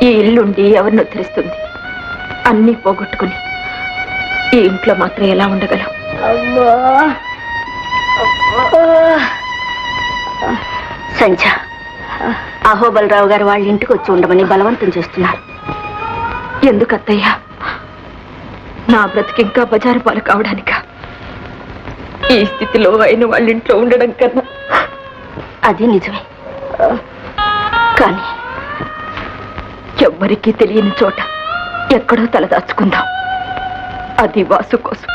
ఈ ఇల్లుండి ఎవరిని ఉద్ధరిస్తుంది? అన్నీ పోగొట్టుకుని ఈ ఇంట్లో మాత్రం ఎలా ఉండగలం? సంధ్య, అహోబలరావు గారు వాళ్ళ ఇంటికి వచ్చి ఉండమని బలవంతం చేస్తున్నారు. ఎందుకు అత్తయ్యా? నా బ్రతికింకా బజారు పాలు కావడానిక? ఈ స్థితిలో అయిన వాళ్ళ ఇంట్లో ఉండడం కన్నా. అది నిజమే, కానీ ఎవ్వరికీ తెలియని చోట ఎక్కడో తలదాచుకుందాం. అది వాసు కోసం.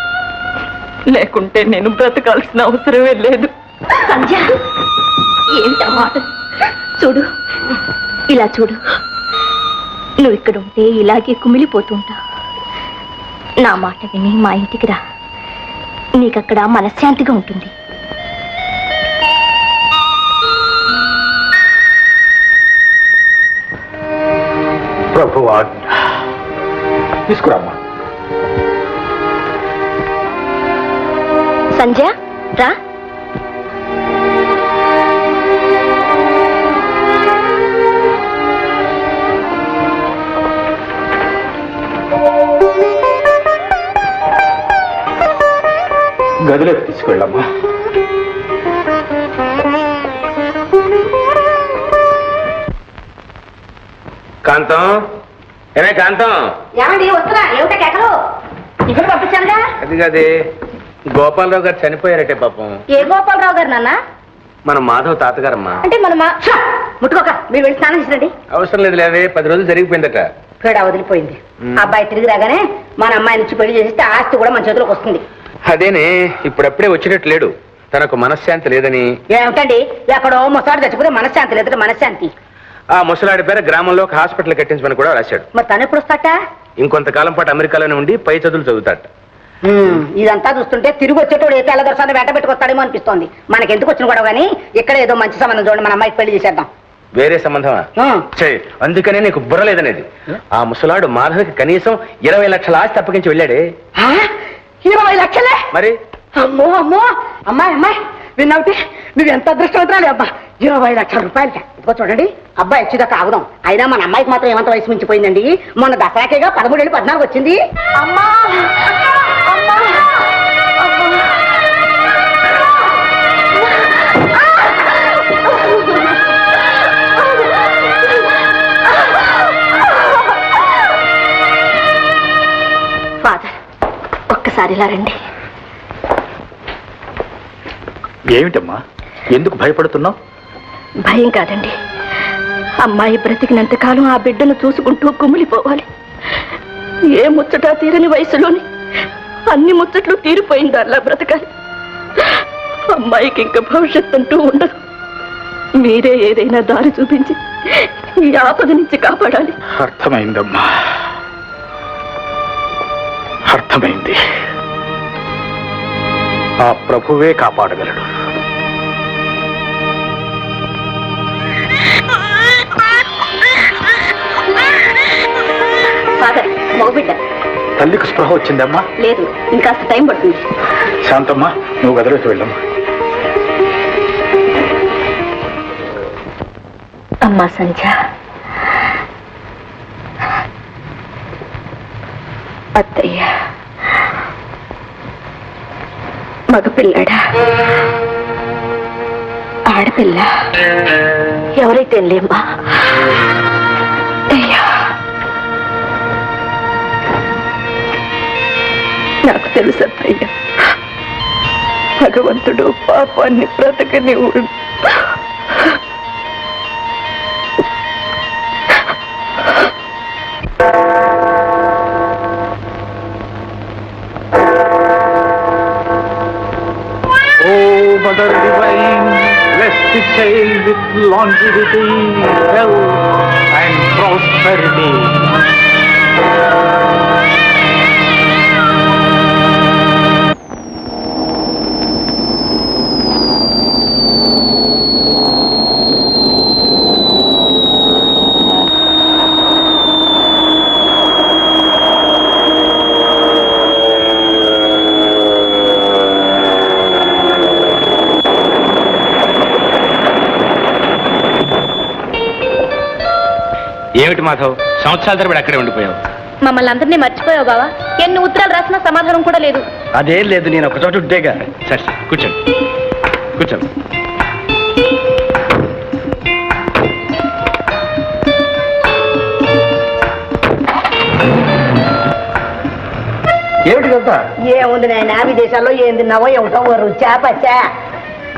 లేకుంటే నేను బ్రతకాల్సిన అవసరమే లేదు. సంధ్య, ఏంటా మాట? చూడు, ఇలా చూడు. నువ్వు ఇక్కడ ఉంటే ఇలాగే కుమిలిపోతుంటా. నా మాట విని మా ఇంటికి రా. నీకక్కడ మనశ్శాంతిగా ఉంటుంది. ప్రభువా, తీసుకురామ్మా. సంధ్య, రా. గదిలోకి తీసుకెళ్ళమ్మా. కాంతం, ఏమే కాంతం? ఏమండి వస్తున్నా? ఏమిటా కేకలు? ఇక్కడ పంపించానుగా. అది కాదే, గోపాలరావు గారు చనిపోయారటే పాపం. ఏ గోపాలరావు గారు నాన్న? మన మాధవ్ తాతగారమ్మా. అంటే మన ముట్టుకోక మీరు వెళ్ళి స్నానం చేసిరండి. అవసరం లేదు లేవే, 10 రోజులు జరిగిపోయిందట. పేడ వదిలిపోయింది. అబ్బాయి తిరిగి రాగానే మన అమ్మాయి నుంచి పెళ్లి చేస్తే ఆస్తి కూడా మన చేతిలోకి వస్తుంది. అదేనే, ఇప్పుడప్పుడే వచ్చేటట్టు లేడు. తనకు మనశ్శాంతి లేదని. ఏమిటండి, ఎక్కడో ముసాడు చచ్చిపోతే మనశ్శాంతి లేదు. మనశ్శాంతి ఆ ముసలాడి పేర గ్రామంలో ఒక హాస్పిటల్ కట్టించమని కూడా రాశాడు. మరి తను ఎప్పుడు వస్తాట? ఇంకొంతకాలం పాటు అమెరికాలోనే ఉండి పై చదువులు చదువుతాట. ఇదంతా చూస్తుంటే తిరిగి వచ్చేటోడు ఏ తెల్లదొరసాన్ని వెంట పెట్టుకొస్తాడేమో అనిపిస్తోంది. మనకెందుకు వచ్చిన కూడా కానీ ఇక్కడ ఏదో మంచి సంబంధం చూడండి, మన అమ్మాయికి పెళ్లి చేసేద్దాం. వేరే సంబంధమా? అందుకనే నీకు బుర్ర లేదనేది. ఆ ముసలాడు మాధవ్కి కనీసం 20 లక్షల ఆస్తి అప్పగించి వెళ్ళాడే. 20 లక్షలే? మరి అమ్మో అమ్మో, అమ్మాయి అమ్మాయి విన్నావుటి, నువ్వు ఎంత అదృష్టవంతురాలి అబ్బా. 20 లక్షల రూపాయలకి. ఇదిగో చూడండి, అబ్బాయి వచ్చేదాకా ఆగుదాం. అయినా మన అమ్మాయికి మాత్రం ఏమంత వయసు మించిపోయిందండి. మొన్న దసరాకేగా 13 ఏళ్ళు 14 వచ్చింది. అమ్మా అమ్మా ఫాదర్, ఒక్కసారి ఇలా రండి. ఏమిటమ్మా, ఎందుకు భయపడుతున్నావు? భయం కాదండి, అమ్మాయి బ్రతికినంతకాలం ఆ బిడ్డను చూసుకుంటూ కుమిలిపోవాలి. ఏ ముచ్చటా తీరని వయసులోని అన్ని ముచ్చట్లు తీరిపోయింది. అలా బ్రతకాలి. అమ్మాయికి ఇంకా భవిష్యత్తు అంటూ ఉండదు. మీరే ఏదైనా దారి చూపించి ఈ ఆపద నుంచి కాపాడాలి. అర్థమైందమ్మా, అర్థమైంది. ఆ ప్రభువే కాపాడగలడు. ఫాదర్, మగబిడ్డ. తల్లికి స్పృహ వచ్చిందమ్మా? లేదు, ఇంకాస్త టైం పడుతుంది. శాంతమ్మా, నువ్వు గదిలోకి వెళ్ళమ్మా. అమ్మా సంధ్య, అత్తయ్య మగపిల్లాడా ఆడపిల్ల? ఎవరైతే లేమ్మా. అయ్యా, నాకు తెలుసు అత్తయ్య, భగవంతుడు పాపాన్ని బ్రతకనివ్వడు. Mother divine, bless the child with longevity, health and prosperity. ఏమిటి మాధవ్, సంవత్సరాల తరబడి అక్కడే ఉండిపోయావు. మమ్మల్ని అందరినీ మర్చిపోయావు బావా. ఎన్ని ఉత్తరాలు రాసినా సమాధానం కూడా లేదు. అదేం లేదు, నేను ఒక చోట ఉంటేగా. సరే సరే కూర్చోండి కూర్చోండి. ఏమిటి కదా? ఏముంది నాయన, విదేశాల్లో ఏం తిన్నావో ఏమిటో రుచా పచ్చా.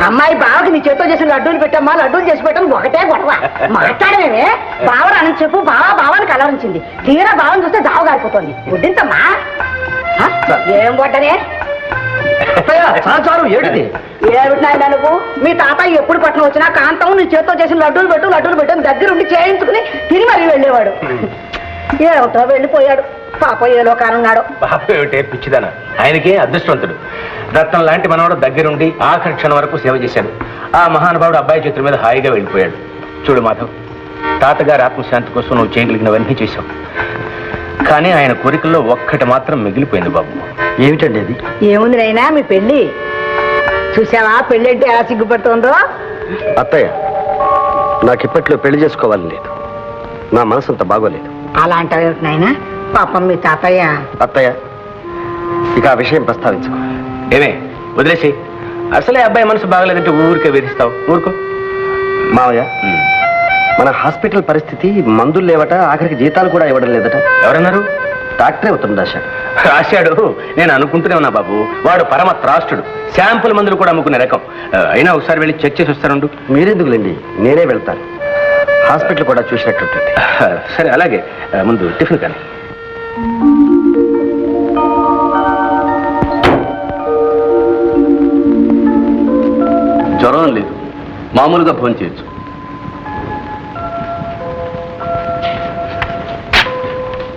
అమ్మాయి బావకి నీ చేత్తో చేసిన లడ్డూలు పెట్టమ్మా, లడ్డూలు చేసి పెట్టడం ఒకటే గొడవ. మాట్లాడమే బావ అని చెప్పు, బావాని కలవరించింది. తీరా బావని చూస్తే దావ గారిపోతుంది. గుడ్డింతమ్మా ఏం కొట్టనే చాలు ఏమిటి? ఏమిటి నాయన నువ్వు? మీ తాతయ్య ఎప్పుడు పట్టణం వచ్చినా కాంతం నీ చేత్తో చేసిన లడ్డూలు పెట్టు దగ్గరుండి చేయించుకుని తిని మరీ వెళ్ళేవాడు. ఏమిటో వెళ్ళిపోయాడు. పాప ఏ లోకానున్నాడు. పాప ఏమిటే పిచ్చిదాన, ఆయనకే అదృష్టవంతుడు. రత్నం లాంటి మనవాడు దగ్గరుండి ఆఖరి క్షణం వరకు సేవ చేశాడు. ఆ మహానుభావుడు అబ్బాయి చేతుల మీద హాయిగా వెళ్ళిపోయాడు. చూడు మాధవ్, తాతగారి ఆత్మశాంతి కోసం నువ్వు చేయగలిగినవన్నీ చేశావు. కానీ ఆయన కోరికల్లో ఒక్కటి మాత్రం మిగిలిపోయింది బాబు. ఏమిటండి అది? ఏముంది నైనా మీ పెళ్లి చూసావా? పెళ్లి అంటే ఎలా సిగ్గుపడుతుందో. అత్తయ్య, నాకు ఇప్పట్లో పెళ్లి చేసుకోవాలని లేదు. నా మనసు అంత బాగోలేదు. అలా అంటావు నాయనా? పాపం మీ తాతయ్య. అత్తయ్య, ఇక ఆ విషయం ప్రస్తావించుకో. ఏమే వదిలేసి, అసలే అబ్బాయి మనసు బాగలేదంటే ఊరికే వేధిస్తావు. ఊరుకో. మావయ్య, మన హాస్పిటల్ పరిస్థితి మందులు లేవట, ఆఖరికి జీతాలు కూడా ఇవ్వడం లేదట. ఎవరన్నారు? డాక్టరే ఉత్తరం రాశాడు. రాశాడు, నేను అనుకుంటూనే ఉన్నా బాబు. వాడు పరమ త్రాష్టుడు. శాంపుల్ మందులు కూడా అమ్ముకునే రకం. అయినా ఒకసారి వెళ్ళి చెక్ చేసి వస్తానుండు. మీరెందుకులేండి, నేనే వెళ్తాను. హాస్పిటల్ కూడా చూసినట్టుంటుంది. సరే అలాగే. ముందు టిఫిన్ కానీ. జ్వరం లేదు, మామూలుగా ఫోన్ చేయొచ్చు.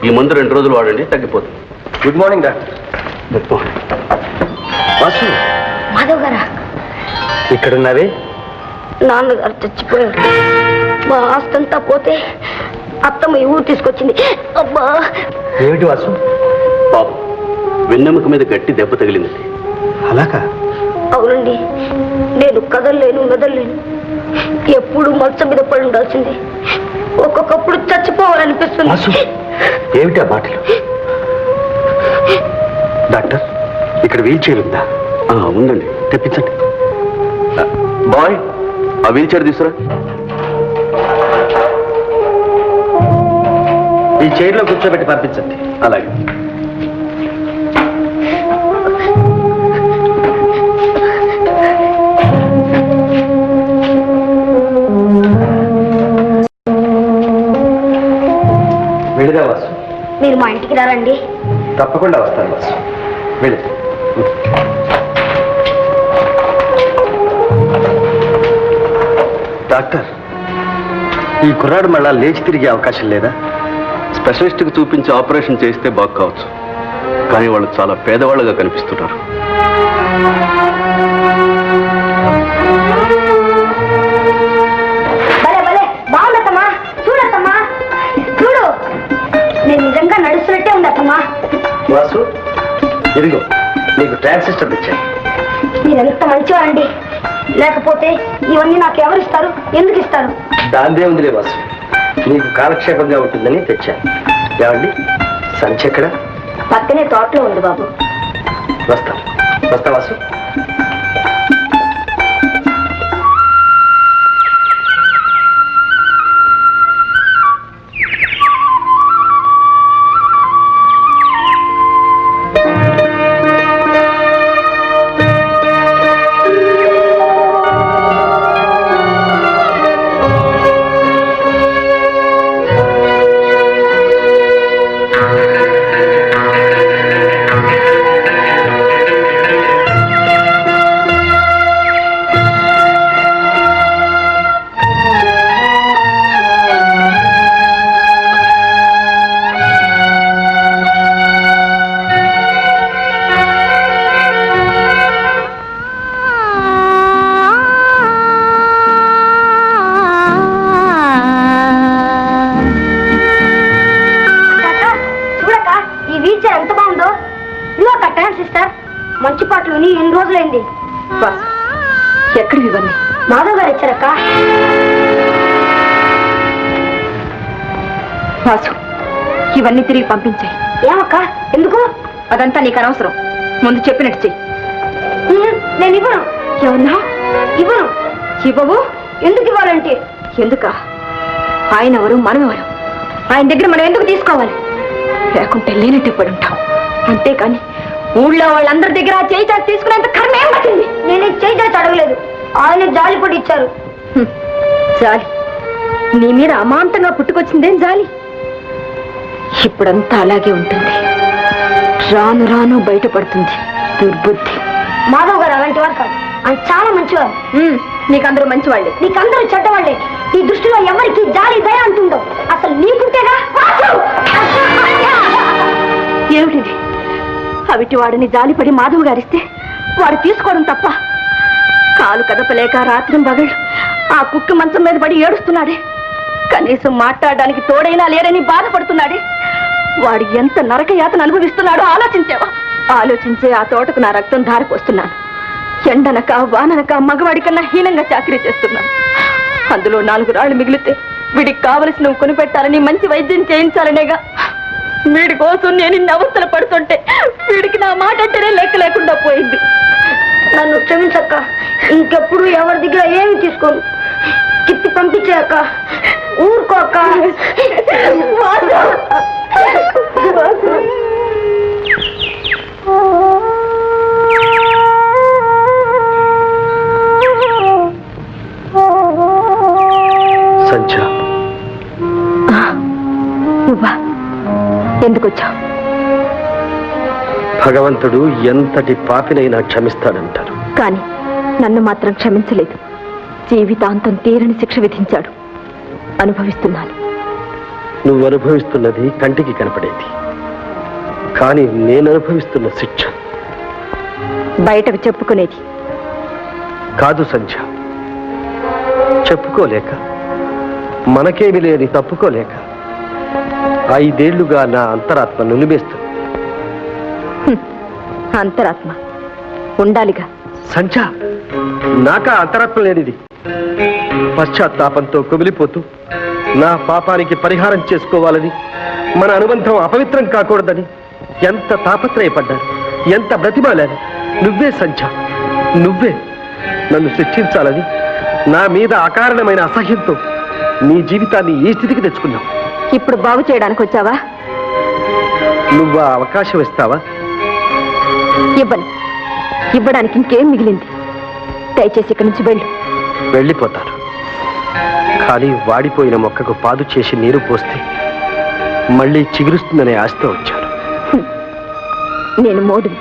ఈ మందు 2 రోజులు వాడండి, తగ్గిపోతుంది. Good morning doctor. Good morning. Vasu, Madhav గారా? ఇక్కడున్నావే? నాన్నగారు చచ్చిపోయారు. మా ఆస్తంతా పోతే అత్తమ్మ ఈ ఊరు తీసుకొచ్చింది. అబ్బా! ఏమిటి వాసు? పాపం, వెన్నెముక మీద గట్టి దెబ్బ తగిలింది. అలాగా? అవునండి, నేను కదలలేను, మెదలేను. ఎప్పుడు మంచం మీద పడి ఉండాల్సింది. ఒక్కొక్కప్పుడు చచ్చిపోవాలనిపిస్తుంది. వాసు, ఏమిటి ఆ మాటలు? డాక్టర్, ఇక్కడ వీల్ చైర్ ఉందా? ఉందండి, తెప్పించండి. బాయ్, ఆ వీల్ చైర్ తీసుకురా. ఈ చైర్లో కూర్చోబెట్టి పంపించండి. అలాగే. వెళ్ళిరా వాసు. మీరు మా ఇంటికి రారండి? తప్పకుండా వస్తాను వాసు. వెళ్ళి. డాక్టర్, ఈ కుర్రాడు మళ్ళా లేచి తిరిగే అవకాశం లేదా? స్పెషలిస్ట్కి చూపించి ఆపరేషన్ చేస్తే బాగు కావచ్చు, కానీ వాళ్ళు చాలా పేదవాళ్ళుగా కనిపిస్తున్నారు. బాగుందమ్మా, చూడమ్మా, చూడు, నేను నిజంగా నడుస్తున్నట్టే ఉండమ్మా. వాసు, ఇదిగో నీకు ట్రాన్సిస్టర్ తెచ్చాను. మీరెంత మంచివారండి. లేకపోతే ఇవన్నీ నాకు ఎవరిస్తారు, ఎందుకు ఇస్తారు? దాందే ఉందిలే వాసు, నీకు కాలక్షేపంగా ఉంటుందని తెచ్చాను. ఏమండి, సంచి ఎక్కడ? పక్కనే తోటలో ఉంది బాబు. వస్తా వాసు. మంచి పాటలు విని ఎన్ని రోజులైంది. ఎక్కడ ఇవ్వండి? మాధవ్ గారు ఇచ్చారక్క. వాసు, ఇవన్నీ తిరిగి పంపించాయి. ఏమక్క ఎందుకు? అదంతా నీకు అనవసరం. ముందు చెప్పినట్టు చెయ్యి. నేను ఇవ్వను. ఏమన్నా? ఇవ్వను. ఇవ్వవు? ఎందుకు ఇవ్వాలంటే? ఎందుకా? ఆయన ఎవరు, మనం ఎవరు? ఆయన దగ్గర మనం ఎందుకు తీసుకోవాలి? లేకుంటే లేనట్టు పడి ఉంటాం. అంతేకాని ఊళ్ళో వాళ్ళందరి దగ్గర చేయి చాచి తీసుకునేంత కర్మ ఏం పట్టింది? నేనే చేయి అడగలేదు. ఆయన జాలి పడి ఇచ్చారు. జాలి? నీ మీద అమాంతంగా పుట్టుకొచ్చిందేం జాలి? ఇప్పుడంతా అలాగే ఉంటుంది. రాను రాను బయటపడుతుంది దుర్బుద్ధి. మాధవ్ గారు అలాంటి వారు కాదు. ఆయన చాలా మంచివారు. నీకందరూ మంచివాళ్ళే. నీకందరూ చెడ్డవాళ్లే. ఈ దృష్టిలో ఎవరికి జాలి దయ అంటుందో అసలు నీకుంటేగా. ఏమిటిది? అవిటి వాడిని జాలిపడి మాధవ్ గారిస్తే వాడు తీసుకోవడం తప్ప? కాలు కదపలేక రాత్రి పగళ్ళు ఆ కుక్క మంచం మీద పడి ఏడుస్తున్నాడే. కనీసం మాట్లాడడానికి తోడైనా లేరని బాధపడుతున్నాడే. వాడు ఎంత నరక యాతన అనుభవిస్తున్నాడో ఆలోచించావా? ఆలోచించే ఆ తోటకు నా రక్తం ధారపోస్తున్నాను. ఎండనక వాననక మగవాడి కన్నా హీనంగా చాకరీ చేస్తున్నాను. అందులో 4 రాళ్లు మిగిలితే వీడికి కావలసినవి కొనిపెట్టాలని, మంచి వైద్యం చేయించాలనేగా. వీడి కోసం నేను ఇన్ని అవస్థలు పడుతుంటే వీడికి నా మాట అంటేనే లెక్క లేకుండా పోయింది. నన్ను క్షమించక్క. ఇంకెప్పుడు ఎవరి దగ్గర ఏమి తీసుకోను. తిప్పి పంపించాక ఊరుకోక. సంధ్య, నువ్వా? ఎందుకు వచ్చావు? భగవంతుడు ఎంతటి పాపినైనా క్షమిస్తాడంటారు. కానీ నన్ను మాత్రం క్షమించలేదు. జీవితాంతం తీరని శిక్ష విధించాడు. అనుభవిస్తున్నాను. నువ్వు అనుభవిస్తున్నది కంటికి కనపడేది, కానీ నేను అనుభవిస్తున్న శిక్ష బయటకు చెప్పుకునేది కాదు సంధ్య. చెప్పుకోలేక, మనకేమి లేని తప్పుకోలేక 5 ఏళ్లుగా నా అంతరాత్మ నులిమేస్తుంది. అంతరాత్మ ఉండాలిగా. సంధ్య, నాకా అంతరాత్మ లేనిది. పశ్చాత్తాపంతో కుమిలిపోతూ నా పాపానికి పరిహారం చేసుకోవాలని, మన అనుబంధం అపవిత్రం కాకూడదని ఎంత తాపత్రయపడ్డాను, ఎంత బ్రతిమాలాను. నువ్వే సంధ్య, నువ్వే నన్ను శిక్షించాలని నా మీద అకారణమైన అసహ్యంతో నీ జీవితాన్ని ఈ స్థితికి తెచ్చుకున్నావు. ఇప్పుడు బాగు చేయడానికి వచ్చావా? నువ్వు ఆ అవకాశం ఇస్తావా? ఇవ్వను. ఇవ్వడానికి ఇంకేం మిగిలింది? దయచేసి ఇక్కడి నుంచి వెళ్ళు. వెళ్ళిపోతాను, కానీ వాడిపోయిన మొక్కకు పాదు చేసి నీరు పోస్తే మళ్ళీ చిగురుస్తుందనే ఆశతో వచ్చాను. నేను మోడుని.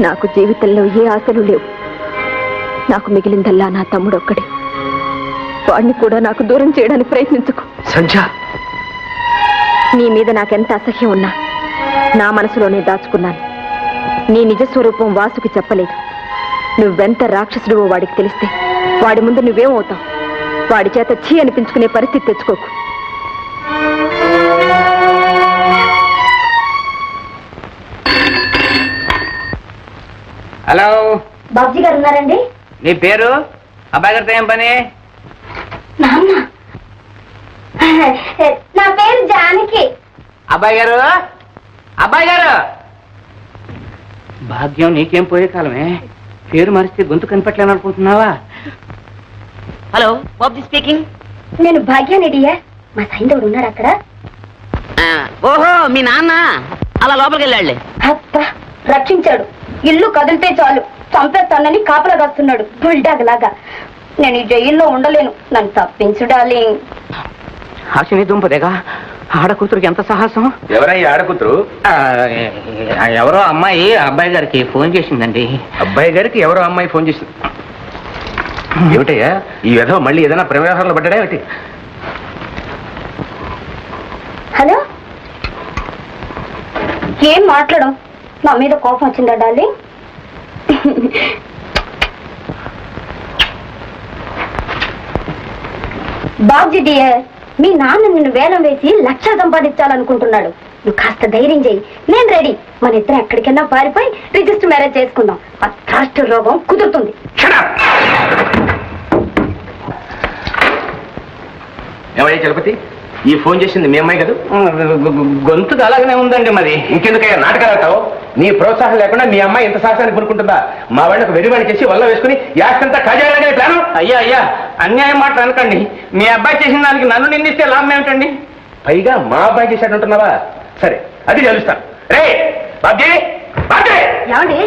నాకు జీవితంలో ఏ ఆశలు లేవు. నాకు మిగిలిందల్లా నా తమ్ముడు ఒక్కడే. వాడిని కూడా నాకు దూరం చేయడానికి ప్రయత్నించుకో. సంధ్య, నీ మీద నాకెంత అసహ్యం ఉన్నా నా మనసులోనే దాచుకున్నాను. నీ నిజస్వరూపం వాసుకి చెప్పలేదు. నువ్వెంత రాక్షసుడివో వాడికి తెలిస్తే వాడి ముందు నువ్వేమవుతావు? వాడి చేత ఛీ అనిపించుకునే పరిస్థితి తెచ్చుకోకు. హలో, బాబ్జీ గారు ఉన్నారండి? నీ పేరు? అబ్బాయి గారితో ఏం పని? నాన్న, నా పేరు జానకి. అబ్బాయి గారు, అబ్బాయి గారు. భాగ్యం నీకేం పోయే కాలమే. పేరు మరిస్తే గొంతు కనిపెట్టలేను అనుకుంటున్నావా? Hello, Babji speaking. నేను భాగ్యానిడియా. మా సైంధవుడు ఉన్నాడు అక్కడ. ఓహో, మీ నాన్న అలా లోపలికి వెళ్ళాడులే. అబ్బా, రక్షించాడు. ఇల్లు కదిలితే చాలు చంపేస్తానని కాపలా కాస్తున్నాడు బుల్డాగ్ లాగా. నేను ఈ జైల్లో ఉండలేను. నన్ను తప్పించు డార్లింగ్. హాసిని దుంపదేగా, ఆడకూతురికి ఎంత సాహసం. ఎవరయ్యా ఆడకూతురు? ఎవరో అమ్మాయి అబ్బాయి గారికి ఫోన్ చేసిందండి. అబ్బాయి గారికి ఎవరో అమ్మాయి ఫోన్ చేసింది. ఏమిటయ్యా ఈ విధవ మళ్ళీ ఏదైనా ప్రవ్యవహారంలో పడ్డా ఏమిటి? హలో, ఏం మాట్లాడం? నా మీద కోపం వచ్చిందా డార్లింగ్? బాబ్జీ డియర్, మీ నాన్న నిన్ను వేలం వేసి 1,00,000 సంపాదించాలనుకుంటున్నాడు. నువ్వు కాస్త ధైర్యం చేయి. నేను రెడీ. మన ఇద్దరం ఎక్కడికైనా పారిపోయి రిజిస్టర్ మ్యారేజ్ చేసుకుందాం. ఆ రాష్ట్ర రోగం కుదురుతుంది. ఏమయ్యా చలపతి, ఈ ఫోన్ చేసింది మీ అమ్మాయి కదా? గొంతుకు అలాగనే ఉందండి మరి. ఇంకెందుకయ్యా నాటకాలు ఆడతావు? నీ ప్రోత్సాహం లేకుండా మీ అమ్మాయి ఇంత సాహసాన్ని కొనుక్కుంటుందా? మా వాళ్ళకి వెరివాణి చేసి వల్ల వేసుకుని యాస్తంతా కాజేయాలనే ప్లాను. అయ్యా అన్యాయం మాట అనకండి. మీ అబ్బాయి చేసిన దానికి నన్ను నిందిస్తే లాభం ఏమిటండి? పైగా మా అబ్బాయి చేశాడంటున్నావా? సరే అది తెలుస్తాను. రే బాబ్జీ, బాబ్జీ! ఏమండి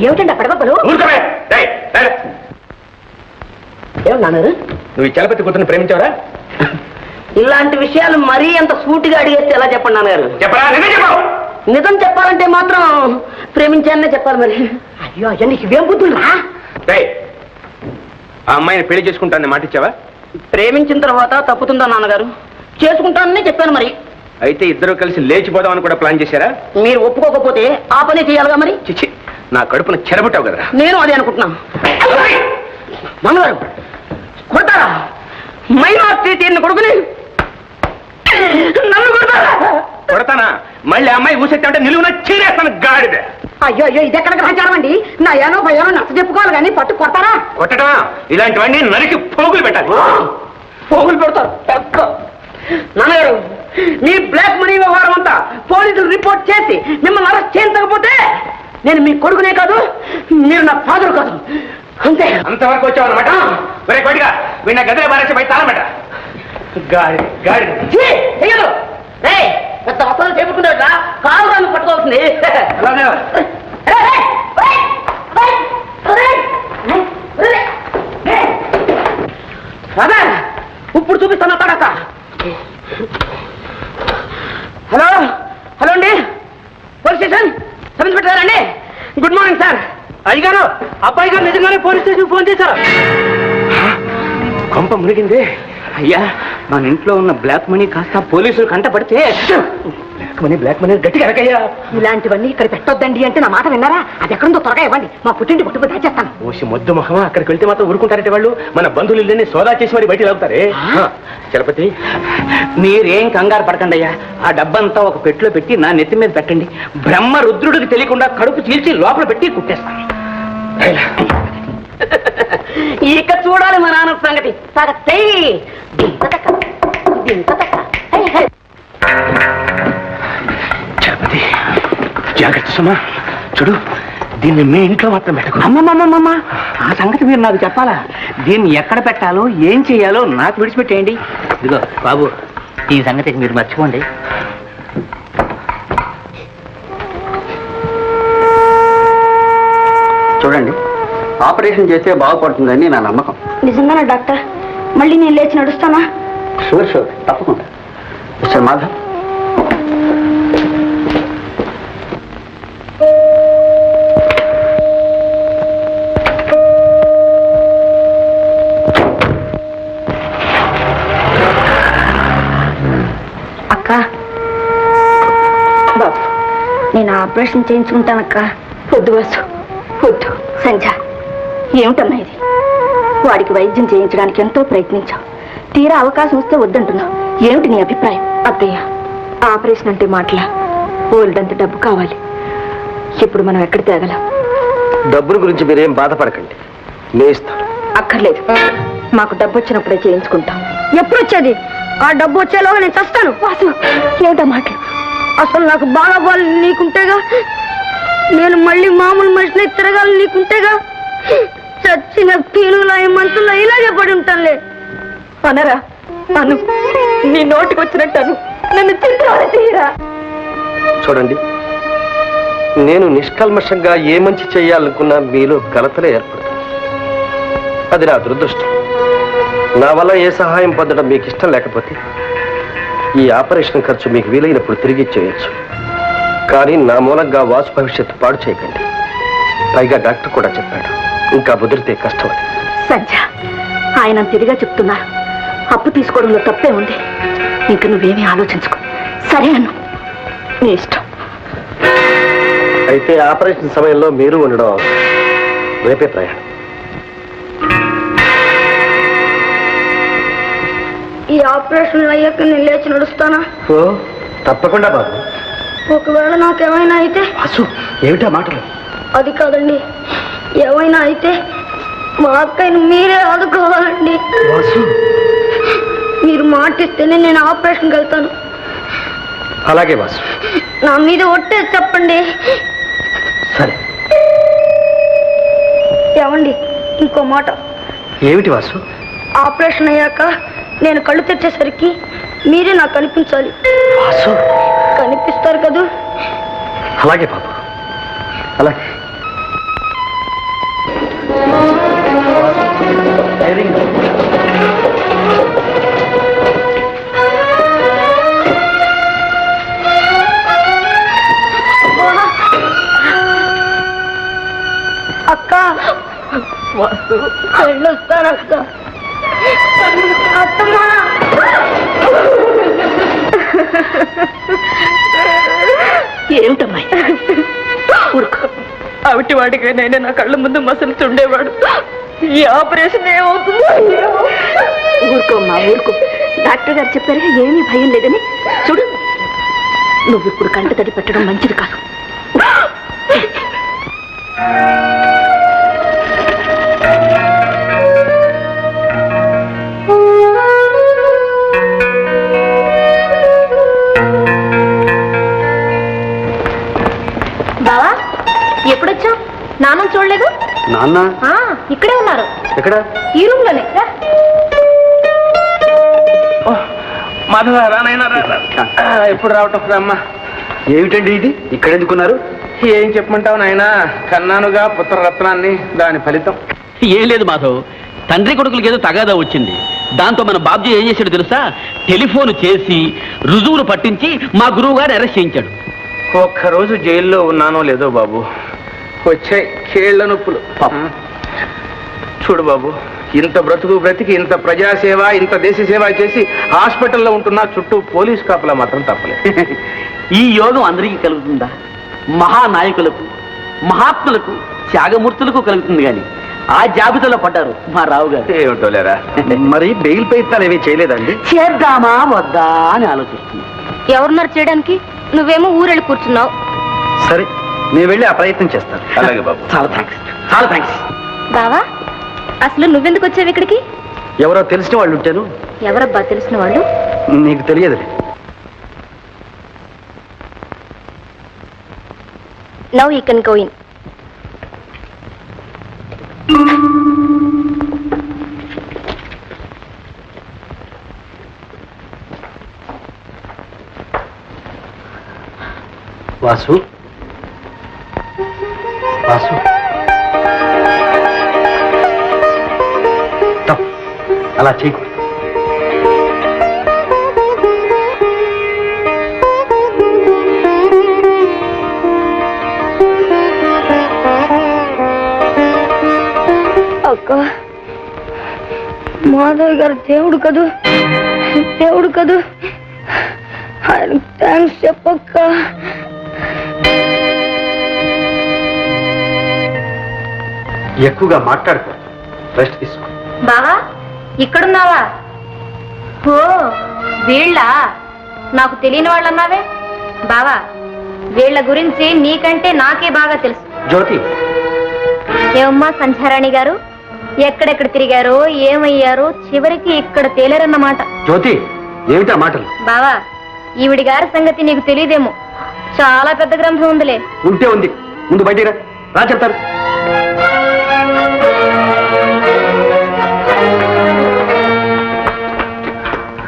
ఏమిటండి ఆ పడవలు? ఊరుకోవే. రేయ్, రేయ్. ఏమన్నారు? నువ్వు ఈ చలపతి కూతురుని ప్రేమించావరా? ఇలాంటి విషయాలు మరీ అంత సూటిగా అడిగేస్తే ఎలా చెప్పండి నాన్నగారు? చెప్పరా? నిజం చెప్పావు. నిజం చెప్పాలంటే మాత్రం ప్రేమించాననే చెప్పాలి మరి. అయ్యో అయ్యా నీకు ఇవేం బుద్ధులురా? రేయ్, ఆ అమ్మాయిని పెళ్లి చేసుకుంటానని మాట ఇచ్చావా? ప్రేమించిన తర్వాత తప్పుతుందా నాన్నగారు? చేసుకుంటానని చెప్పాను మరి. అయితే ఇద్దరు కలిసి లేచిపోదామని కూడా ప్లాన్ చేశారా? మీరు ఒప్పుకోకపోతే ఆ పని చేయాలిగా మరి. చిచ్చి, నా కడుపున చెరబుట్టావు కదరా. నేను అదే అనుకుంటున్నాను. నాన్నగారు కొడతారా? మైనార్టీ తీరిన కొడుకుని నన్ను కొడతారా? కొడతానా? మళ్ళీ అమ్మాయి ఊసెత్తామంటే నిలువున చీరేస్తాను గాడిద. అయ్యో అయ్యో ఇది ఎక్కడ గ్రహించారం అండి? నా ఏనో భయానో నచ్చ చెప్పుకోవాలి కానీ పట్టు కొడతారా? కొట్టడమా? ఇలాంటివన్నీ నరికి పోగులు పెట్టాలి. పోగులు పెడతారు. నాన్నగారు మీ బ్లాక్ మనీ వ్యవహారం అంతా పోలీసులు రిపోర్ట్ చేసి మిమ్మల్ని అరెస్ట్ చేయించకపోతే నేను మీ కొడుకునే కాదు, మీరు నా ఫాదర్ కాదు. అంతే. అంతవరకు వచ్చావు అనమాట. ఒరే కొడిగా వీళ్ళ గదిలో బారేసి బయట తాళం పెట్ట. గాడి గాడి చెయ్యదు. పెద్ద వస్త్రాలు చెప్పుకున్నాడు కాలు రాను పట్టుకోవాల్సింది. ఇప్పుడు చూపిస్తాను పడక. హలో హలో అండి, పోలీస్ స్టేషన్ సబ్ ఇన్స్పెక్టర్ అండి. Good morning sir. అయ్యగారు, అబ్బాయి గారు నిజంగానే పోలీస్ స్టేషన్ ఫోన్ చేశారు. కొంప మునిగింది. అయ్యా మన ఇంట్లో ఉన్న బ్లాక్ మనీ కాస్త పోలీసులు కంటపడితే. బ్లాక్ మనీ గట్టిగా వెనకయ్యా. ఇలాంటివన్నీ ఇక్కడ పెట్టొద్దండి అంటే నా మాట విన్నారా? అది ఎక్కడుందో త్వరగా ఇవ్వండి, మా పుట్టింటి పుట్టుకు దాచేస్తాను. ఓసి మొద్దు మొహమా, అక్కడికి వెళ్తే మాత్రం ఊరుకుంటారంటే వాళ్ళు మన బంధువులు ఇల్లని సోదా చేసి మరి బయట లాగుతారే. చలపతి మీరేం కంగారు పడకండి అయ్యా. ఆ డబ్బంతా ఒక పెట్టిలో పెట్టి నా నెత్తి మీద పెట్టండి. బ్రహ్మ రుద్రుడికి తెలియకుండా కడుపు చీల్చి లోపల పెట్టి కుట్టేస్తాను. ఇక చూడాలి మా నాన్న సంగతి. చలపతి జాగ్రత్త సుమా. చూడు, దీన్ని మీ ఇంట్లో మాత్రం పెట్టకు. అమ్మమ్మమ్మమ్మ, ఆ సంగతి మీరు నాకు చెప్పాలా? దీన్ని ఎక్కడ పెట్టాలో ఏం చేయాలో నాకు విడిచిపెట్టేయండి. ఇదిగో బాబు, ఈ సంగతి మీరు మర్చిపోండి. చూడండి, ఆపరేషన్ చేస్తే బాగుపడుతుందని నా నమ్మకం. నిజంగానా డాక్టర్? మళ్ళీ నేను లేచి నడుస్తానా? షూర్ షూర్, తప్పకుండా. మిస్టర్ మాధవ్, అక్క, బాబు నేను ఆపరేషన్ చేయించుకుంటానక్క. వద్దు వాసు, వద్దు. సంధ్య, ఏమిటన్నా ఇది? వాడికి వైద్యం చేయించడానికి ఎంతో ప్రయత్నించావు, తీరా అవకాశం వస్తే వద్దంటున్నావు. ఏమిటి నీ అభిప్రాయం? అత్తయ్య, ఆపరేషన్ అంటే మాటలా? ఓల్డంత డబ్బు కావాలి. ఇప్పుడు మనం ఎక్కడ తేగలం? డబ్బుల గురించి మీరేం బాధపడకండి, నేను ఇస్తాను. అక్కర్లేదు, మాకు డబ్బు వచ్చినప్పుడే చేయించుకుంటాం. ఎప్పుడు వచ్చేది? ఆ డబ్బు వచ్చేలోగా నేను చస్తాను. వాసు, ఏమిటా మాటలు? అసలు నాకు బాగా బాగా నీకుంటేగా, నేను మళ్ళీ మామూలు మనిషిని తిరగాలి నీకుంటేగా. చచ్చిన పీనులా మంతుల్లో ఇలాగే పడి ఉంటానులే. అనరా అను, నీ నోటికి వచ్చినట్టు నన్ను తీరా. చూడండి, నేను నిష్కల్మషంగా ఏ మంచి చేయాలనుకున్నా మీలో కలతలే ఏర్పడుతుంది. అది నా దురదృష్టం. నా వల్ల ఏ సహాయం పొందడం మీకు ఇష్టం లేకపోతే ఈ ఆపరేషన్ ఖర్చు మీకు వీలైనప్పుడు తిరిగి ఇచ్చేయచ్చు. కానీ నా మూలంగా వాసు భవిష్యత్తు పాడు చేయకండి. పైగా డాక్టర్ కూడా చెప్పాడు, ఇంకా ముదిరితే కష్టం అని. సంధ్య, ఆయన తిరిగా చెప్తున్నారు. అప్పు తీసుకోవడంలో తప్పే ఉంది. ఇంక నువ్వేమీ ఆలోచించుకో. సరే అను, నీ ఇష్టం. అయితే ఆపరేషన్ సమయంలో మీరు ఉండడం అవసరం. రేపే ప్రయాణం. ఈ ఆపరేషన్ అయ్యాక నేను లేచి నడుస్తానా? ఓ, తప్పకుండా బాబు. ఒకవేళ నాకేమైనా అయితే? వాసు, ఏమిటా మాటలు? అది కాదండి, ఏమైనా అయితే మా అక్కయ్యను మీరే ఆదుకోవాలండి. వాసు, మీరు మాటిస్తేనే నేను ఆపరేషన్కి వెళ్తాను. అలాగే వాసు. నా మీద ఒట్టే చెప్పండి. సరే. ఏమండి, ఇంకో మాట. ఏమిటి వాసు? ఆపరేషన్ అయ్యాక నేను కళ్ళు తెచ్చేసరికి మీరే నాకు కనిపించాలి. వాసు, కనిపిస్తారు కదూ? అలాగే బాబు, అలాగే. అక్క, వెళ్ళొస్తాను అక్క. అత్తమ్మా, ఏమిటమ్మా ఊరుకో. అవిటి వాడికైనా నా కళ్ళ ముందు మసలుతుండేవాడు. ఈ ఆపరేషన్ ఏమవుతుందో. ఊరుకోమ్మా, ఊరుకో. డాక్టర్ గారు చెప్పారు ఏమీ భయం లేదని. చూడు, నువ్వు ఇప్పుడు కంట తడి పెట్టడం మంచిది కాదు. బావా, ఎప్పుడొచ్చావు? నాన్న చూడలేదు? నాన్న ఇక్కడే ఉన్నారు. ఎక్కడ? ఈ రూమ్ లోనే. మాధవ, రానైనా ఎప్పుడు రావటం అమ్మా. ఏమిటండి ఇది? ఇక్కడ ఎందుకున్నారు? ఏం చెప్పమంటావు నాయన? కన్నానుగా పుత్రరత్నాన్ని, దాని ఫలితం. ఏం లేదు మాధవ్, తండ్రి కొడుకులకి ఏదో తగాదా వచ్చింది. దాంతో మన బాబ్జీ ఏం చేశాడు తెలుసా? టెలిఫోన్ చేసి రుజువులు పట్టించి మా గురువు గారు అరెస్ట్ చేయించాడు. ఒక్కరోజు జైల్లో ఉన్నానో లేదో బాబు, వచ్చాయి కీళ్ల నొప్పులు. చూడు బాబు, ఇంత బ్రతికి ఇంత ప్రజాసేవ, ఇంత దేశ సేవ చేసి హాస్పిటల్లో ఉంటున్నా చుట్టూ పోలీస్ కాపలా మాత్రం తప్పలేదు. ఈ యోగం అందరికీ కలుగుతుందా? మహానాయకులకు, మహాత్ములకు, త్యాగమూర్తులకు కలుగుతుంది కానీ ఆ జాబితాలో పడ్డారు మా రావు గారు. ఏమిటో లేరా. మరి బెయిల్ ప్రయత్నాలు ఏమీ చేయలేదండి? చేద్దామా వద్దా అని ఆలోచిస్తుంది. ఎవరున్నారు చేయడానికి? నువ్వేమో ఊరెళ్ళి కూర్చున్నావు. సరే, నేను వెళ్ళి ఆ ప్రయత్నం చేస్తాను. అలాగే బాబు. చాలా థ్యాంక్స్, చాలా థ్యాంక్స్. బావా, అసలు నువ్వెందుకు వచ్చావు ఇక్కడికి? ఎవరో తెలిసిన వాళ్ళు ఉంటాను. ఎవరబ్బా తెలిసిన వాళ్ళు? నీకు తెలియదులే. Now you can go in. Vasu, Vasu, అలా చేయకు. అక్క, మాధవ్ గారు దేవుడు కదూ, దేవుడు కదూ. ఆయన థ్యాంక్స్ చెప్పక్క. ఎక్కువగా మాట్లాడుకో, రెస్ట్ తీసుకో. బావా, ఇక్కడున్నావా? ఓ, వీళ్ళ నాకు తెలియని వాళ్ళన్నావే. బావా, వీళ్ళ గురించి నీకంటే నాకే బాగా తెలుసు. జ్యోతి, ఏమమ్మా సంధ్యారాణి గారు, ఎక్కడెక్కడ తిరిగారో ఏమయ్యారో చివరికి ఇక్కడ తేలేరన్నమాట. జ్యోతి, ఏమిటా మాటలు? బావా, ఈవిడి గారి సంగతి నీకు తెలియదేమో, చాలా పెద్ద గ్రంథం ఉందిలే. ఉంటే ఉంది, ముందు బయటికి రా చెప్తారు.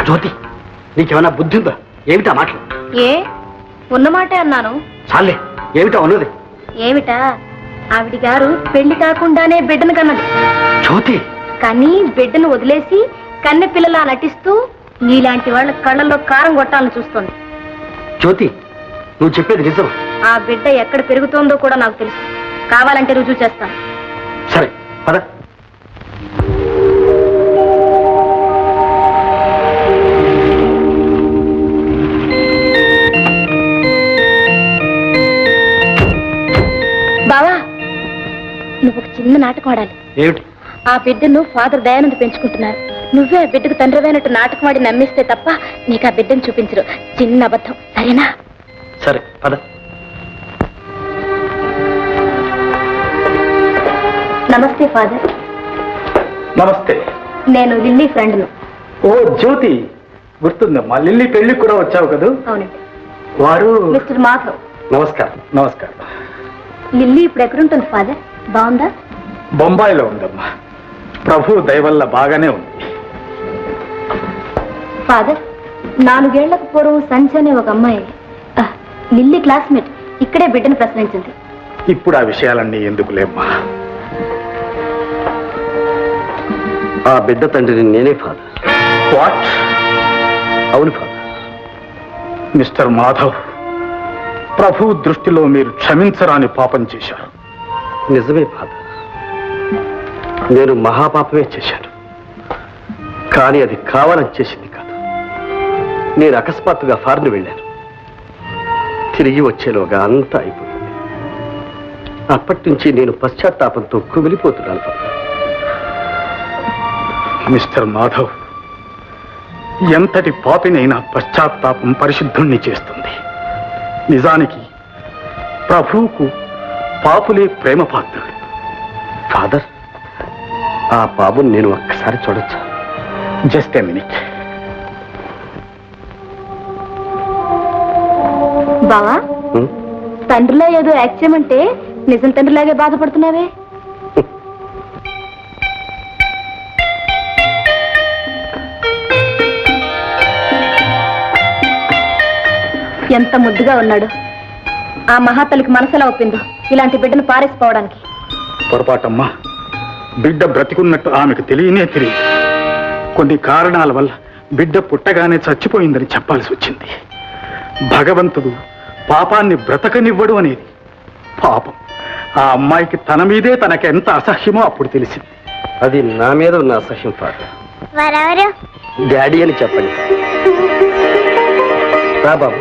జ్యోతి, నీకేమైనా బుద్ధి ఉందా? ఏమిటా మాటలు? ఏ ఉన్నమాటే అన్నాను. చాలే, ఏమిటా ఉన్నది? ఏమిటా? ఆవిడి గారు పెళ్లి కాకుండానే బిడ్డను కన్నది. జ్యోతి, కానీ బిడ్డను వదిలేసి కన్నె పిల్లలా నటిస్తూ నీలాంటి వాళ్ళ కళ్ళల్లో కారం కొట్టాలని చూస్తోంది. జ్యోతి, నువ్వు చెప్పేది నిజం? ఆ బిడ్డ ఎక్కడ పెరుగుతోందో కూడా నాకు తెలుసు. కావాలంటే రుజువు చేస్తాను. సరే, పద. బావా, నువ్వు ఒక చిన్న నాటకం ఆడాలి. ఏమిటి? ఆ బిడ్డను ఫాదర్ దయానంద్ పెంచుకుంటున్నారు. నువ్వే ఆ బిడ్డకు తండ్రివైనట్టు నాటకం ఆడి నమ్మిస్తే తప్ప నీకు ఆ బిడ్డను చూపించరు. చిన్న అబద్ధం, సరేనా? సరే, పద. నమస్తే ఫాదర్. నమస్తే. నేను లిల్లీ ఫ్రెండ్ను. ఓ జ్యోతి, గుర్తుందమ్మా, లిల్లీ పెళ్లికి కూడా వచ్చావు కదా. అవునండి. వారు మిస్టర్ మాధవ్. నమస్కారం. నమస్కారం. లిల్లీ ఇప్పుడు ఎక్కడుంటుంది ఫాదర్? బాగుందా? బొంబాయిలో ఉందమ్మా. ప్రభు దయ వల్ల బాగానే ఉంది. ఫాదర్, 4 ఏళ్లకు పూర్వం సంధ్య అనే ఒక అమ్మాయి లిల్లీ క్లాస్మేట్ ఇక్కడే బిడ్డను ప్రశ్నించింది. ఇప్పుడు ఆ విషయాలన్నీ ఎందుకులేమ్మా. ఆ బిడ్డ తండ్రిని నేనే ఫాదర్. వాట్? అవును ఫాదర్. మిస్టర్ మాధవ్, ప్రభు దృష్టిలో మీరు క్షమించరాని పాపం చేశారు. నిజమే ఫాదర్, నేను మహాపాపమే చేశాను. కానీ అది కావాలని చేసింది కాదు. నేను అకస్మాత్తుగా ఫారెన్ వెళ్ళాను. తిరిగి వచ్చేలోగా అంతా అయిపోయింది. అప్పటి నుంచి నేను పశ్చాత్తాపంతో కుమిలిపోతున్నాను ఫాదర్. మిస్టర్ మాధవ్, ఎంతటి పాపినైనా పశ్చాత్తాపం పరిశుద్ధుణ్ణి చేస్తుంది. నిజానికి ప్రభువుకు పాపులే ప్రేమ పాత్రుడు. ఫాదర్, ఆ బాబుని నేను ఒక్కసారి చూడొచ్చా? Just a minute. బావా, తండ్రిలో ఏదో యాక్ట్ చేయమంటే నిజం తండ్రిలాగే బాధపడుతున్నావే. ఎంత ముద్దుగా ఉన్నాడు. ఆ మహాతల్లికి మనసులా ఒప్పిందో ఇలాంటి బిడ్డను పారేసిపోవడానికి. పొరపాటమ్మా, బిడ్డ బ్రతికున్నట్టు ఆమెకు తెలియనే తెలియదు. కొన్ని కారణాల వల్ల బిడ్డ పుట్టగానే చచ్చిపోయిందని చెప్పాల్సి వచ్చింది. భగవంతుడు పాపాన్ని బ్రతకనివ్వడు అనేది. పాపం, ఆ అమ్మాయికి తన మీదే తనకెంత అసహ్యమో అప్పుడు తెలిసింది. అది నా మీద ఉన్న అసహ్యం ఫాదర్. డాడీ అని చెప్పండి. రా బాబు.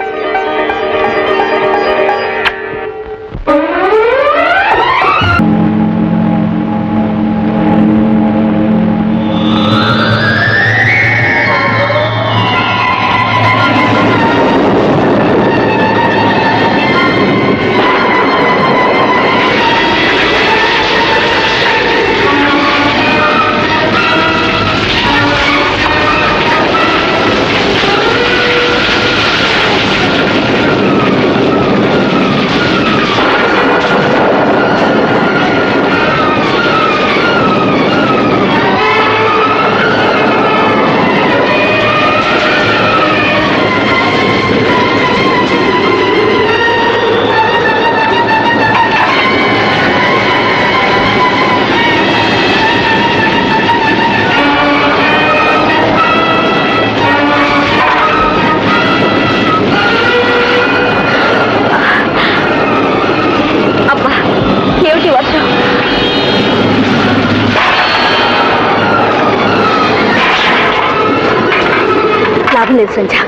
లాభం లేదు సంధ్య.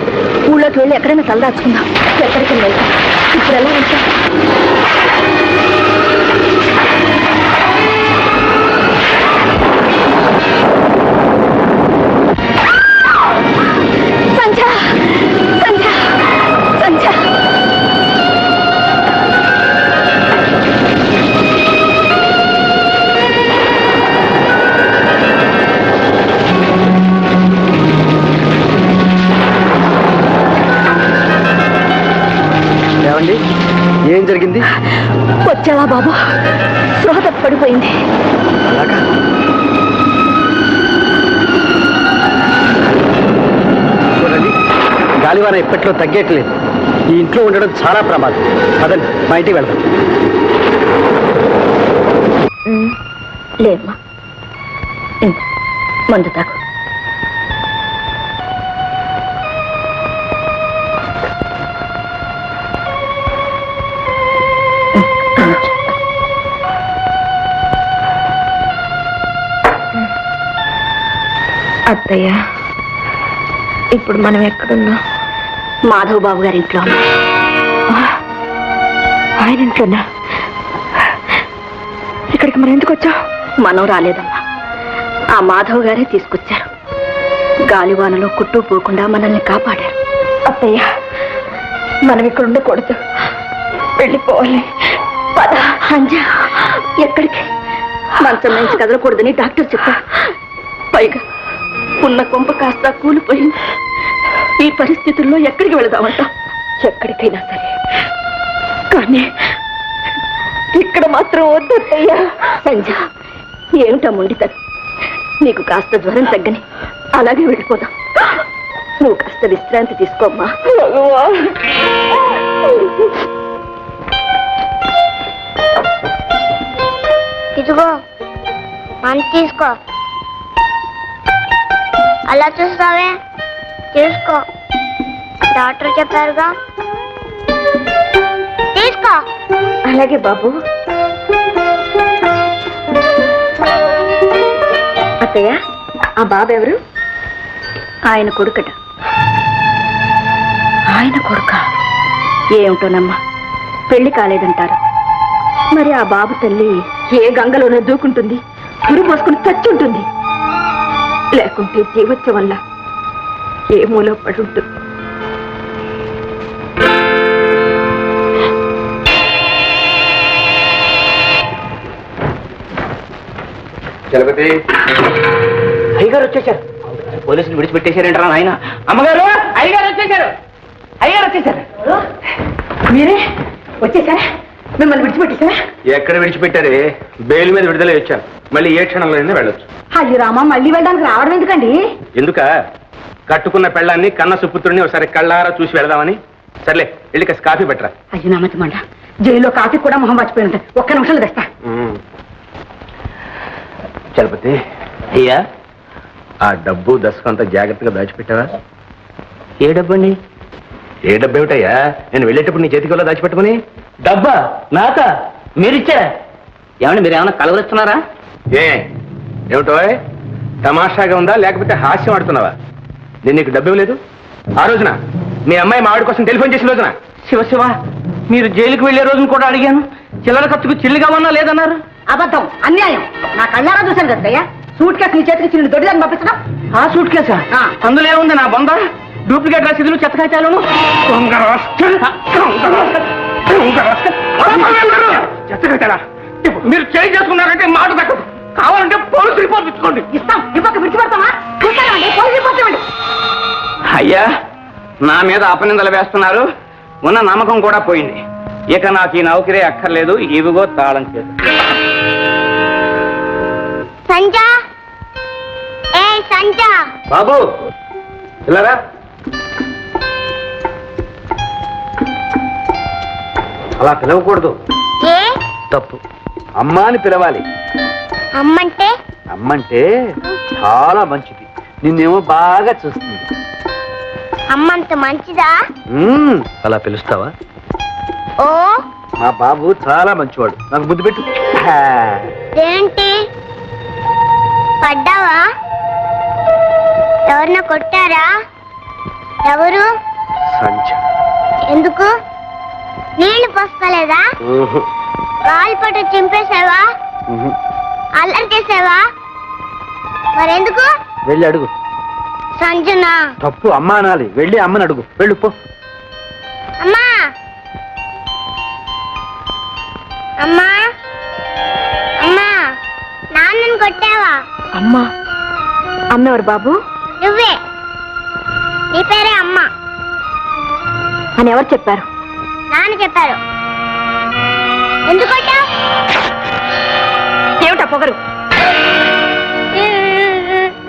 ఊళ్ళోకి వెళ్ళి ఎక్కడైనా తలదాచుకుందాం. ఎక్కడికి వెళ్తాం? ఇప్పుడు ఎలా వెళ్తాం? సంధ్య, సంధ్య, సంధ్య. ఏం జరిగింది? వచ్చావా బాబు? స్పృహ పడిపోయింది. అలాగా? చూడండి, గాలివాన ఎప్పట్లో తగ్గట్లేదు. ఈ ఇంట్లో ఉండడం చాలా ప్రమాదం. అదండి, మా ఇంటికి వెళ్దాం. లేమ్మా, మందు తాగు. అత్తయ్య, ఇప్పుడు మనం ఎక్కడున్నాం? మాధవ్ బాబు గారి ఇంట్లో. ఆయన ఇంట్లోనా? ఇక్కడికి మనం ఎందుకు వచ్చాం? మనం రాలేదమ్మా, ఆ మాధవ్ గారే తీసుకొచ్చారు. గాలివానలో కుట్టు పోకుండా మనల్ని కాపాడారు. అత్తయ్య, మనం ఇక్కడ ఉండకూడదు, వెళ్ళిపోవాలి. పద. అంజా, ఎక్కడికి? మంచం నుంచి కదలకూడదని డాక్టర్ చెప్పారు. పైగా ఉన్న కొంప కాస్త కూలిపోయింది. ఈ పరిస్థితుల్లో ఎక్కడికి వెళదామంట? ఎక్కడికైనా సరే, కానీ ఇక్కడ మాత్రం వద్దయ్యా. సంజ, ఏమిటా మొండితనం? నీకు కాస్త జ్వరం తగ్గని అలాగే వెళ్ళిపోదాం. నువ్వు కాస్త విశ్రాంతి తీసుకోమ్మా. ఇదిగో మనం తీసుకో. అలా చూస్తావే, తీసుకో. డాక్టర్ చెప్పారుగా, తీసుకో. అలాగే బాబు. అత్తయ్య, ఆ బాబు ఎవరు? ఆయన కొడుకట. ఆయన కొడుక? ఏమిటోనమ్మా, పెళ్లి కాలేదంటారు. మరి ఆ బాబు తల్లి ఏ గంగలోనే దూకుంటుంది, పురు పోసుకుని చచ్చుంటుంది. లేకుంటే జీవోత్సవం వల్ల ఏ మూలో పడి ఉంటుంది. చలపతి, అయ్యగారు వచ్చేసారు. పోలీసులు విడిచిపెట్టేశారంటారా ఆయన? అమ్మగారు, అయ్యగారు వచ్చేసారు. అయ్యగారు వచ్చేసారు. మీరే వచ్చేసారా? మిమ్మల్ని విడిచిపెట్టేసారా? ఎక్కడ విడిచిపెట్టారే? బెయిల్ మీద విడుదల వచ్చాను. మళ్ళీ ఏ క్షణంలో వెళ్ళొచ్చు. అయ్యో రామా, మళ్ళీ వెళ్ళడానికి రావడం ఎందుకండి? ఎందుక? కట్టుకున్న పెళ్ళాన్ని, కన్న సుపుత్రుడిని ఒకసారి కళ్ళారా చూసి వెళదామని. సర్లే, వెళ్ళి కాస్త కాఫీ పెట్టరా. అయ్యో నామతిమండ, జైల్లో కాఫీ కూడా మొహం మర్చిపోయి ఉంటాయి. ఒక్క నిమిషంలో తెస్తా. చలపతి, అయ్యా, ఆ డబ్బు దశకం అంతా జాగ్రత్తగా దాచిపెట్టావా? ఏ డబ్బండి? ఏ డబ్బు ఏమిటయ్యా? నేను వెళ్ళేటప్పుడు నీ చేతికి దాచిపెట్టుకుని. డబ్బా నాకా? మీరిచ్చారా? ఏమండి, మీరు ఏమైనా కలవరిస్తున్నారా? ఏమిటో తమాషాగా ఉందా, లేకపోతే హాస్యం ఆడుతున్నావా? నేను నీకు డబ్బు ఇవ్వలేదు. ఆ రోజున మీ అమ్మాయి మావిడి కోసం టెలిఫోన్ చేసిన రోజున. శివ శివ, మీరు జైలుకి వెళ్లే రోజున కూడా అడిగాను. చిల్లర ఖర్చుకు చిల్లి కావన్నా లేదన్నారు. అబద్ధం, అన్యాయం. నా కళ్ళారా చూశాను కదయ్యా. సూట్ కేసు నీ చేతికి చిన్న దొడ్డిదాన్ని పంపించడం. ఆ సూట్ కేసా? అందులో ఏముంది నా బొంద? డూప్లికేట్ రసీదులు, చెత్తకాచాలను. చెత్తకట్టారా? మీరు చేంజ్ చేసుకున్నారంటే మాట దక్కదు. కావాలంటే పోలీసు రిపోర్ట్ ఇచ్చుకోండి. ఇస్తాం. ఇవ్వక విడిచిపెడతామా? చూస్తామండి, పోలీసు రిపోర్ట్ ఇవ్వండి. అయ్యా, నా మీద అపనిందలు వేస్తున్నారు. ఉన్న నమ్మకం కూడా పోయింది. ఇక నాకు ఈ నౌకరే అక్కర్లేదు. ఇవిగో తాళం చేదు. సంజా, ఏ సంజా. బాబు, ఇలారా. అలా పిలవకూడదు, ఏ? తప్పు. అమ్మ అని పిలవాలి. అమ్మంటే? అమ్మంటే చాలా మంచిది. నిన్నేమో బాగా చూస్తుంది. అమ్మంత మంచిదా? అలా పిలుస్తావా? ఓ, మా బాబు చాలా మంచివాడు. నాకు ముద్దు పెట్టు. ఏంటి పడ్డావా? ఎవరిన కొట్టారా? ఎవరు? సంచ. ఎందుకు? నీళ్లు పోసుకోలేదా? కాలు పట్టు చింపేసావా? అల్లరి చేసావా? మరెందుకు? వెళ్ళి అడుగు. సంజన. తప్పు, అమ్మ అనాలి. వెళ్ళి అమ్మని అడుగు. వెళ్ళు పో. అమ్మా, అమ్మా, అమ్మా, నాన్నని కొట్టావా? అమ్మా? అమ్మెవరు బాబు? నువ్వే. నీ పేరే అమ్మ అని ఎవరు చెప్పారు? నాన్న చెప్పారు. ఎందుకు కొట్టావు? ఏమిటా పొగరు?